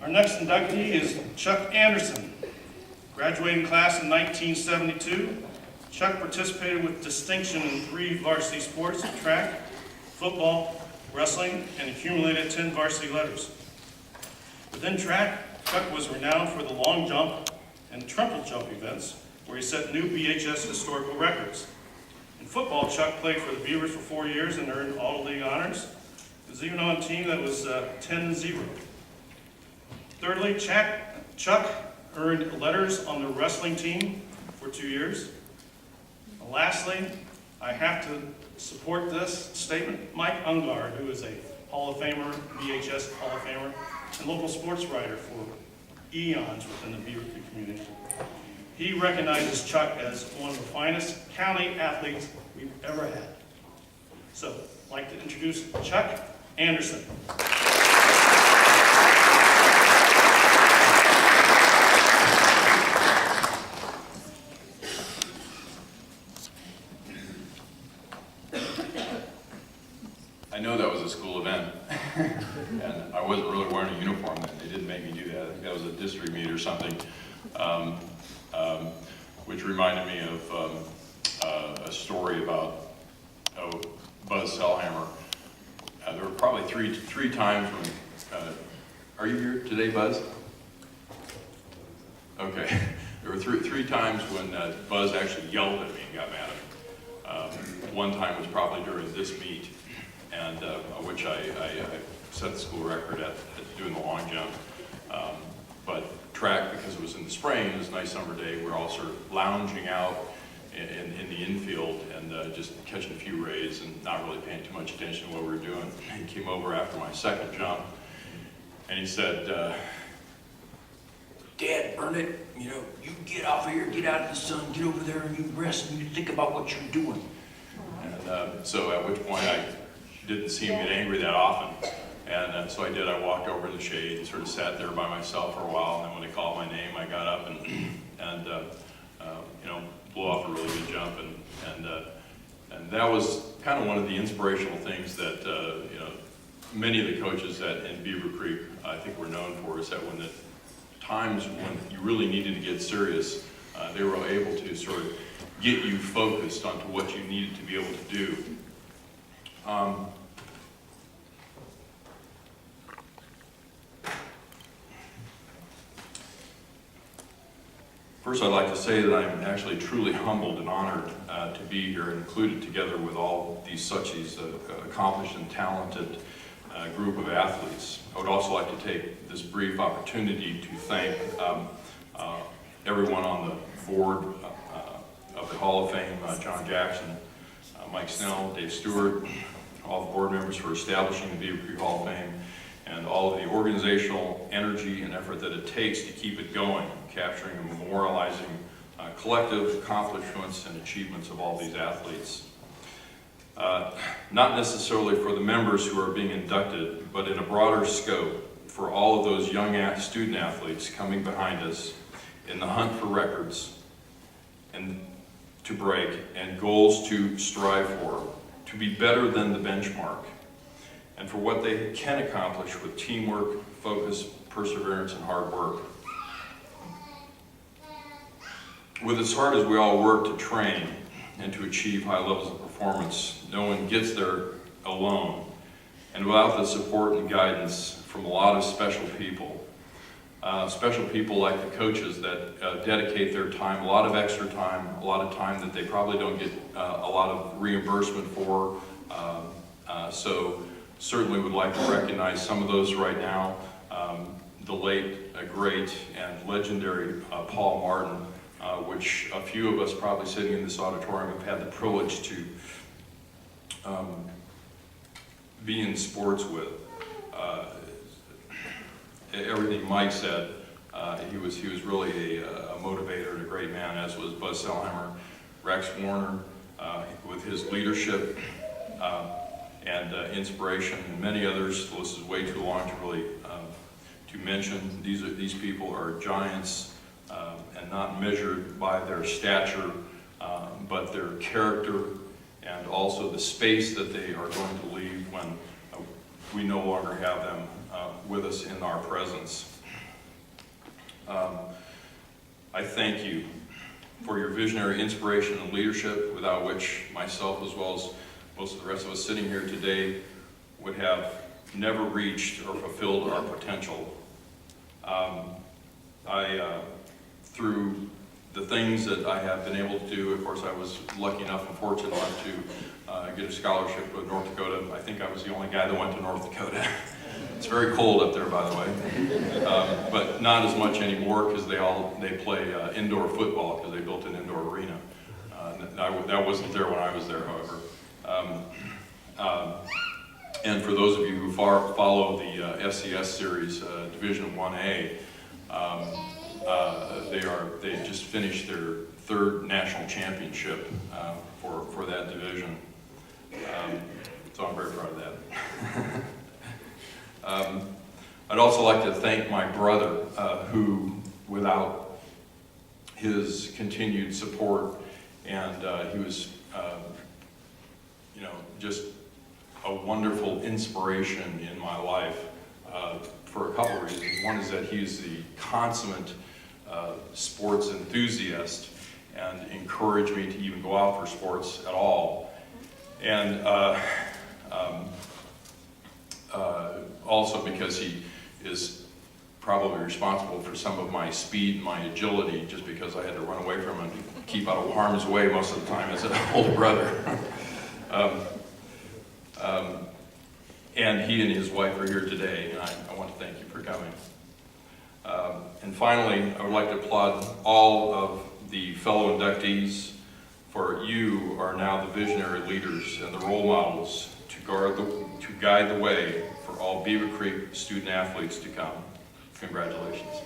Our next inductee is Chuck Anderson. Graduating class in 1972, Chuck participated with distinction in 3 varsity sports: track, football, wrestling, and accumulated 10 varsity letters. Within track, Chuck was renowned for the long jump and triple jump events, where he set new BHS historical records. In football, Chuck played for the Beavers for 4 years and earned all league honors. He was even on a team that was 10-0. Thirdly, Chuck earned letters on the wrestling team for 2 years. And lastly, I have to support this statement. Mike Ungard, who is a Hall of Famer, BHS Hall of Famer, and local sports writer for eons within the Beavercreek community. He recognizes Chuck as one of the finest county athletes we've ever had. So, I'd like to introduce Chuck Anderson. I know that was a school event, and I wasn't really wearing a uniform then. They didn't make me do that. I think that was a district meet or something, which reminded me of a story about Buzz Selhammer. There were probably three times when, are you here today, Buzz? Okay. There were three times when Buzz actually yelled at me and got mad at me. One time was probably during this meet, and which I set the school record at doing the long jump. But track, because it was in the spring, it was a nice summer day, we're all sort of lounging out in the infield and just catching a few rays and not really paying too much attention to what we were doing. He came over after my second jump, and he said, Dad, Burnett, you get off of here, get out of the sun, get over there and you rest and you think about what you're doing. And so at which point I didn't see him get angry that often. And so I did. I walked over to the shade and sort of sat there by myself for a while. And then when they called my name, I got up and blew off a really good jump. And that was kind of one of the inspirational things that many of the coaches in Beavercreek, I think, were known for, is that when the times when you really needed to get serious, they were able to sort of get you focused onto what you needed to be able to do. First, I'd like to say that I'm actually truly humbled and honored to be here and included together with all these accomplished and talented group of athletes. I would also like to take this brief opportunity to thank everyone on the board of the Hall of Fame, John Jackson, Mike Snell, Dave Stewart, all the board members for establishing the Beavercreek Hall of Fame, and all of the organizational energy and effort that it takes to keep it going, capturing and memorializing collective accomplishments and achievements of all these athletes. Not necessarily for the members who are being inducted, but in a broader scope for all of those young student athletes coming behind us in the hunt for records and to break and goals to strive for, to be better than the benchmark, and for what they can accomplish with teamwork, focus, perseverance, and hard work. With as hard as we all work to train and to achieve high levels of performance, no one gets there alone, and without the support and guidance from a lot of special people like the coaches that dedicate their time, a lot of extra time, a lot of time that they probably don't get a lot of reimbursement for. So certainly would like to recognize some of those right now. The late, great, and legendary Paul Martin, which a few of us probably sitting in this auditorium have had the privilege to be in sports with. Everything Mike said, he was really a motivator and a great man, as was Buzz Selhammer, Rex Warner, with his leadership and inspiration, and many others. The list is way too long to really to mention. These people are giants, and not measured by their stature, but their character, and also the space that they are going to leave when we no longer have them with us in our presence. I thank you for your visionary inspiration and leadership, without which myself, as well as most of the rest of us sitting here today, would have never reached or fulfilled our potential. Through the things that I have been able to do, of course, I was lucky enough and fortunate enough to get a scholarship with North Dakota. I think I was the only guy that went to North Dakota. It's very cold up there, by the way, but not as much anymore because they play indoor football because they built an indoor arena. That wasn't there when I was there, however. And for those of you who follow the FCS series, Division 1A, they just finished their third national championship for that division. So I'm very proud of that. I'd also like to thank my brother, who, without his continued support, and he was, just a wonderful inspiration in my life for a couple of reasons. One is that he's the consummate sports enthusiast and encouraged me to even go out for sports at all. And also because he is probably responsible for some of my speed and my agility, just because I had to run away from him to keep out of harm's way most of the time as an older brother. And he and his wife are here today, and I want to thank you for coming. And finally, I would like to applaud all of the fellow inductees, for you are now the visionary leaders and the role models to guide the way for all Beavercreek student athletes to come. Congratulations.